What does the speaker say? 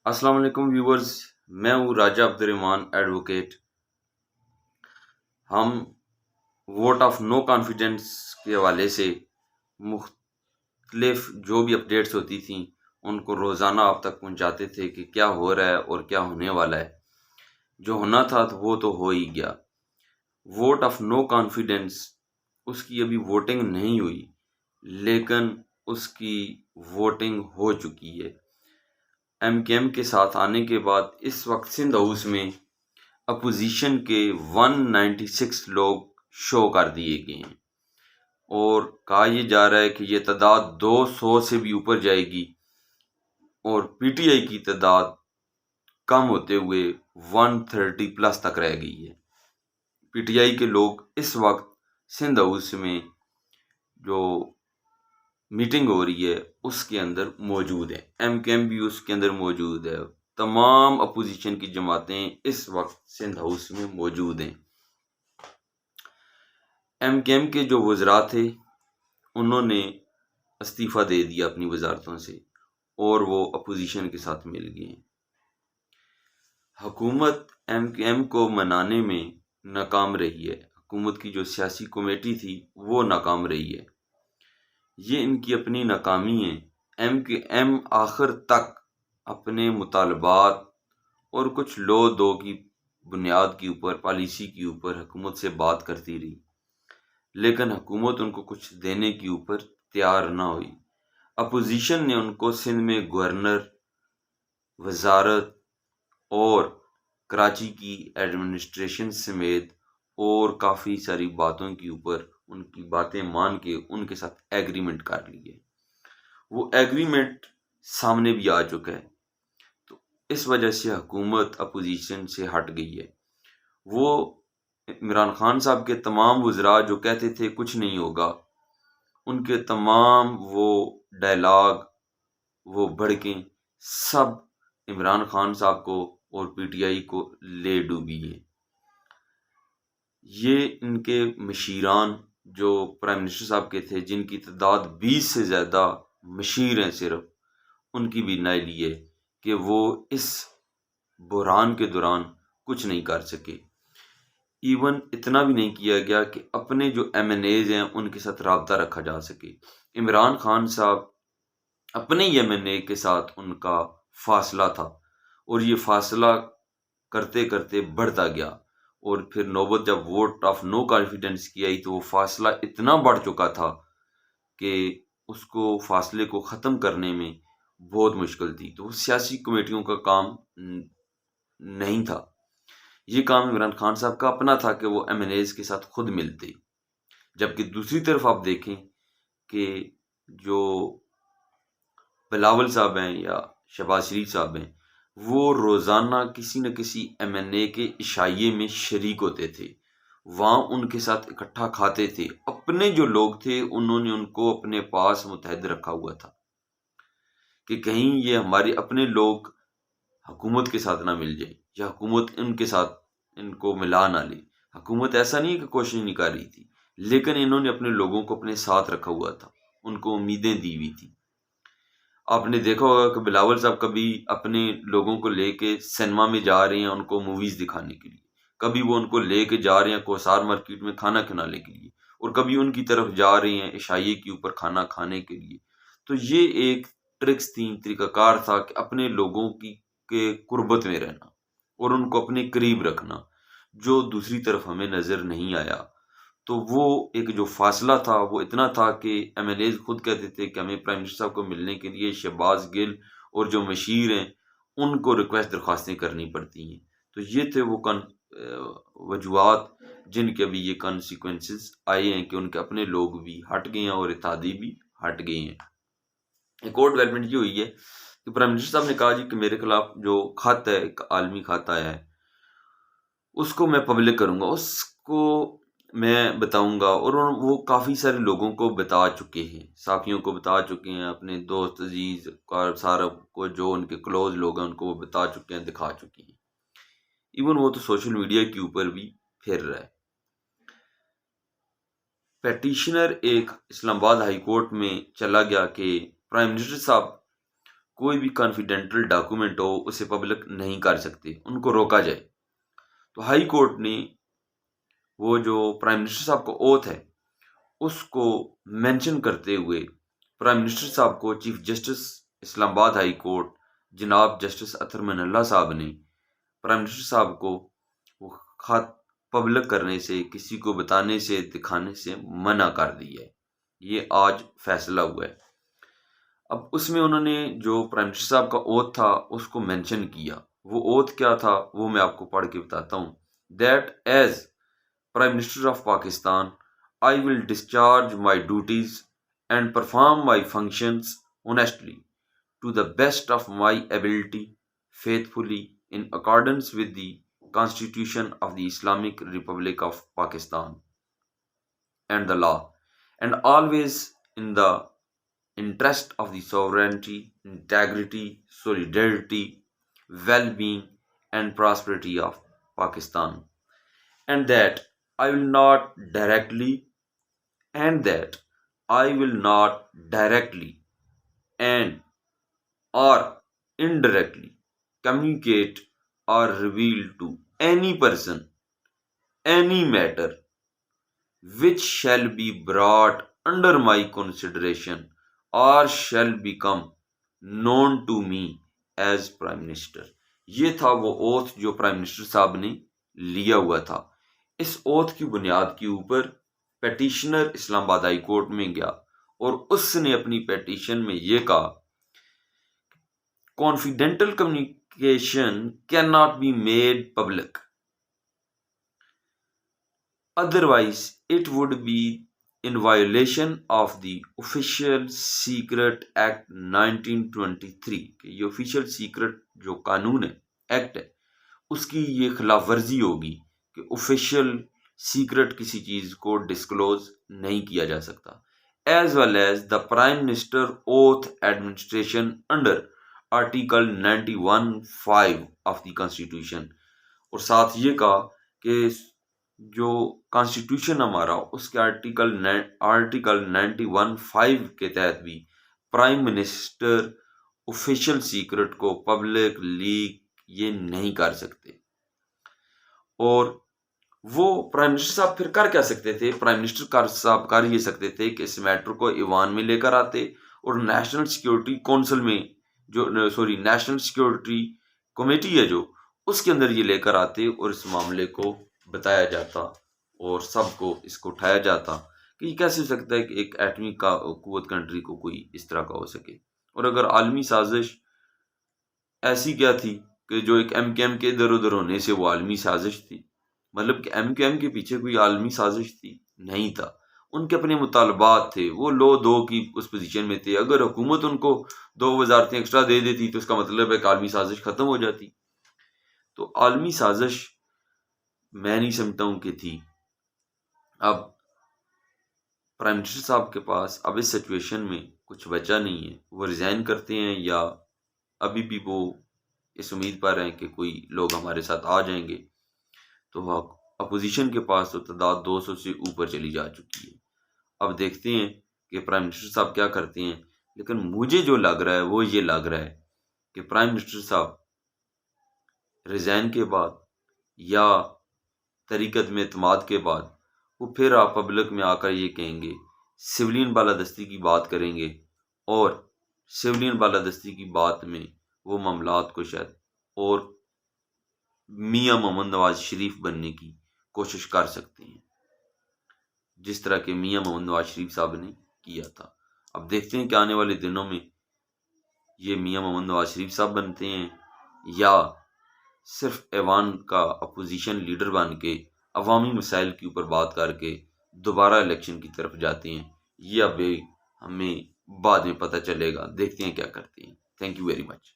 السلام علیکم ویورز، میں ہوں راجہ عبد الرحمان ایڈوکیٹ۔ ہم ووٹ آف نو کانفیڈنس کے حوالے سے مختلف جو بھی اپڈیٹس ہوتی تھیں ان کو روزانہ آپ تک پہنچاتے تھے کہ کیا ہو رہا ہے اور کیا ہونے والا ہے۔ جو ہونا تھا تو وہ ہو ہی گیا۔ ووٹ آف نو کانفیڈنس، اس کی ابھی ووٹنگ نہیں ہوئی لیکن اس کی ووٹنگ ہو چکی ہے۔ ایم کے ایم کے ساتھ آنے کے بعد اس وقت سندھ ہاؤس میں اپوزیشن کے 196 لوگ شو کر دیے گئے ہیں، اور کہا یہ جا رہا ہے کہ یہ تعداد 200 سے بھی اوپر جائے گی، اور پی ٹی آئی کی تعداد کم ہوتے ہوئے 130 پلس تک رہ گئی ہے۔ پی ٹی آئی کے لوگ اس وقت سندھ ہاؤس میں جو میٹنگ ہو رہی ہے اس کے اندر موجود ہے، ایم کے ایم بھی اس کے اندر موجود ہے، تمام اپوزیشن کی جماعتیں اس وقت سندھ ہاؤس میں موجود ہیں۔ ایم کے ایم کے جو وزراء تھے انہوں نے استعفیٰ دے دیا اپنی وزارتوں سے، اور وہ اپوزیشن کے ساتھ مل گئے ہیں۔ حکومت ایم کے ایم کو منانے میں ناکام رہی ہے، حکومت کی جو سیاسی کمیٹی تھی وہ ناکام رہی ہے۔ یہ ان کی اپنی ناکامی ہے۔ ایم کے ایم آخر تک اپنے مطالبات اور کچھ لو دو کی بنیاد کے اوپر، پالیسی کے اوپر حکومت سے بات کرتی رہی، لیکن حکومت ان کو کچھ دینے کے اوپر تیار نہ ہوئی۔ اپوزیشن نے ان کو سندھ میں گورنر، وزارت اور کراچی کی ایڈمنسٹریشن سمیت اور کافی ساری باتوں کے اوپر ان کی باتیں مان کے ان کے ساتھ ایگریمنٹ کر لیے۔ وہ ایگریمنٹ سامنے بھی آ چکا ہے، تو اس وجہ سے حکومت اپوزیشن سے ہٹ گئی ہے۔ وہ عمران خان صاحب کے تمام وزراء جو کہتے تھے کچھ نہیں ہوگا، ان کے تمام وہ ڈائلاگ، وہ بھڑکیں سب عمران خان صاحب کو اور پی ٹی آئی کو لے ڈوبی ہے۔ یہ ان کے مشیران جو پرائم منسٹر صاحب کے تھے، جن کی تعداد 20 سے زیادہ مشیر ہیں، صرف ان کی بھی نائلی ہے کہ وہ اس بحران کے دوران کچھ نہیں کر سکے۔ ایون اتنا بھی نہیں کیا گیا کہ اپنے جو ایم این ایز ہیں ان کے ساتھ رابطہ رکھا جا سکے۔ عمران خان صاحب اپنے ایم این اے کے ساتھ ان کا فاصلہ تھا، اور یہ فاصلہ کرتے کرتے بڑھتا گیا، اور پھر نوبت جب ووٹ آف نو کانفیڈنس کی آئی تو وہ فاصلہ اتنا بڑھ چکا تھا کہ اس کو فاصلے کو ختم کرنے میں بہت مشکل تھی۔ تو وہ سیاسی کمیٹیوں کا کام نہیں تھا، یہ کام عمران خان صاحب کا اپنا تھا کہ وہ ایم این ایز کے ساتھ خود ملتے۔ جبکہ دوسری طرف آپ دیکھیں کہ جو بلاول صاحب ہیں یا شہباز شریف صاحب ہیں، وہ روزانہ کسی نہ کسی ایم این اے کے عشائیے میں شریک ہوتے تھے، وہاں ان کے ساتھ اکٹھا کھاتے تھے۔ اپنے جو لوگ تھے انہوں نے ان کو اپنے پاس متحد رکھا ہوا تھا کہ کہیں یہ ہمارے اپنے لوگ حکومت کے ساتھ نہ مل جائیں، یا حکومت ان کے ساتھ ان کو ملا نہ لے۔ حکومت ایسا نہیں کہ کوشش نہیں کر رہی تھی، لیکن انہوں نے اپنے لوگوں کو اپنے ساتھ رکھا ہوا تھا، ان کو امیدیں دی ہوئی تھی۔ آپ نے دیکھا ہوگا کہ بلاول صاحب کبھی اپنے لوگوں کو لے کے سنیما میں جا رہے ہیں ان کو موویز دکھانے کے لیے، کبھی وہ ان کو لے کے جا رہے ہیں کوسار مارکیٹ میں کھانا کھلانے کے لیے، اور کبھی ان کی طرف جا رہے ہیں عشائیے کے اوپر کھانا کھانے کے لیے۔ تو یہ ایک ٹرکس تھی، طریقہ کار تھا کہ اپنے لوگوں کی کے قربت میں رہنا اور ان کو اپنے قریب رکھنا، جو دوسری طرف ہمیں نظر نہیں آیا۔ تو وہ ایک جو فاصلہ تھا وہ اتنا تھا کہ ایم ایل ایز خود کہتے تھے کہ ہمیں پرائم منسٹر صاحب کو ملنے کے لیے شہباز گل اور جو مشیر ہیں ان کو ریکویسٹ درخواستیں کرنی پڑتی ہیں۔ تو یہ تھے وہ وجوہات جن کے ابھی یہ کانسیکوینسز آئے ہیں کہ ان کے اپنے لوگ بھی ہٹ گئے ہیں اور اتحادی بھی ہٹ گئے ہیں۔ ایک اور ڈیولپمنٹ یہ ہوئی ہے کہ پرائم منسٹر صاحب نے کہا جی کہ میرے خلاف جو خط ہے، ایک عالمی خط آیا ہے، اس کو میں پبلک کروں گا، اس کو میں بتاؤں گا، اور وہ کافی سارے لوگوں کو بتا چکے ہیں، صحافیوں کو بتا چکے ہیں، اپنے دوست عزیز سارا کو جو ان کے کلوز لوگ ہیں ان کو وہ بتا چکے ہیں، دکھا چکے ہیں۔ ایون وہ تو سوشل میڈیا کے اوپر بھی پھر رہا ہے۔ پیٹیشنر ایک اسلام آباد ہائی کورٹ میں چلا گیا کہ پرائم منسٹر صاحب کوئی بھی کانفیڈینٹل ڈاکومنٹ ہو اسے پبلک نہیں کر سکتے، ان کو روکا جائے۔ تو ہائی کورٹ نے وہ جو پرائم منسٹر صاحب کا اوتھ ہے اس کو مینشن کرتے ہوئے پرائم منسٹر صاحب کو چیف جسٹس اسلام آباد ہائی کورٹ جناب جسٹس اطہر من اللہ صاحب نے پرائم منسٹر صاحب کو وہ خط پبلک کرنے سے، کسی کو بتانے سے، دکھانے سے منع کر دی ہے۔ یہ آج فیصلہ ہوا ہے۔ اب اس میں انہوں نے جو پرائم منسٹر صاحب کا اوتھ تھا اس کو مینشن کیا۔ وہ اوتھ کیا تھا وہ میں آپ کو پڑھ کے بتاتا ہوں۔ That as Prime Minister of Pakistan, I will discharge my duties and perform my functions honestly, to the best of my ability, faithfully, in accordance with the Constitution of the Islamic Republic of Pakistan and the law, and always in the interest of the sovereignty, integrity, solidarity, well-being, and prosperity of Pakistan, and that I will not directly and or indirectly communicate or reveal to any person any matter which shall be brought under my consideration or shall become known to me as Prime Minister۔ یہ تھا وہ oath جو prime minister صاحب نے لیا ہوا تھا۔ اس oath کی بنیاد کے اوپر پیٹیشنر اسلام آباد ہائی کورٹ میں گیا اور اس نے اپنی پیٹیشن میں یہ کہا confidential communication can not be made public, otherwise it would be in violation of the Official Secret Act 1923 کہ یہ آفیشیل سیکرٹ جو قانون ہے، ایکٹ ہے، اس کی یہ خلاف ورزی ہوگی کہ آفیشیل سیکرٹ کسی چیز کو ڈسکلوز نہیں کیا جا سکتا۔ As well as the prime minister oath administration under article 91(5) of the constitution, اور ساتھ یہ کہا کہ جو کانسٹیٹیوشن ہمارا اس کے آرٹیکل 91(5) کے تحت بھی پرائم منسٹر آفیشیل سیکرٹ کو پبلک لیک یہ نہیں کر سکتے۔ اور وہ پرائم منسٹر صاحب پھر کر کیا سکتے تھے؟ پرائم منسٹر صاحب کر یہ سکتے تھے کہ اس میٹر کو ایوان میں لے کر آتے اور نیشنل سیکیورٹی کونسل میں نیشنل سیکیورٹی کمیٹی ہے جو اس کے اندر یہ لے کر آتے اور اس معاملے کو بتایا جاتا اور سب کو اس کو اٹھایا جاتا کہ یہ کیسے ہو سکتا ہے کہ ایک ایٹمی قوت کنٹری کو کوئی اس طرح کا ہو سکے۔ اور اگر عالمی سازش ایسی کیا تھی کہ جو ایک ایم کے ایم کے ادھر ادھر ہونے سے وہ عالمی سازش تھی، مطلب کہ ایم کیو ایم کے پیچھے کوئی عالمی سازش تھی؟ نہیں تھا، ان کے اپنے مطالبات تھے، وہ لو دو کی اس پوزیشن میں تھے۔ اگر حکومت ان کو 2 وزارتیں ایکسٹرا دے دیتی تو اس کا مطلب ہے کہ عالمی سازش ختم ہو جاتی۔ تو عالمی سازش میں نہیں سمجھتا ہوں کہ تھی۔ اب پرائم منسٹر صاحب کے پاس اب اس سچویشن میں کچھ بچا نہیں ہے، وہ ریزائن کرتے ہیں یا ابھی بھی وہ اس امید پر ہیں کہ کوئی لوگ ہمارے ساتھ آ جائیں گے۔ تو اپوزیشن کے پاس تو تعداد 200 سے اوپر چلی جا چکی ہے۔ اب دیکھتے ہیں کہ پرائم منسٹر صاحب کیا کرتے ہیں، لیکن مجھے جو لگ رہا ہے وہ یہ لگ رہا ہے کہ پرائم منسٹر صاحب ریزائن کے بعد یا تحریک عدم اعتماد کے بعد وہ پھر آپ پبلک میں آ کر یہ کہیں گے، سولین بالادستی کی بات کریں گے، اور سولین بالادستی کی بات میں وہ معاملات کو شاید اور میاں محمد نواز شریف بننے کی کوشش کر سکتے ہیں، جس طرح کہ میاں محمد نواز شریف صاحب نے کیا تھا۔ اب دیکھتے ہیں کہ آنے والے دنوں میں یہ میاں محمد نواز شریف صاحب بنتے ہیں یا صرف ایوان کا اپوزیشن لیڈر بن کے عوامی مسائل کے اوپر بات کر کے دوبارہ الیکشن کی طرف جاتے ہیں۔ یہ اب ہمیں بعد میں پتہ چلے گا، دیکھتے ہیں کیا کرتے ہیں۔ Thank you very much.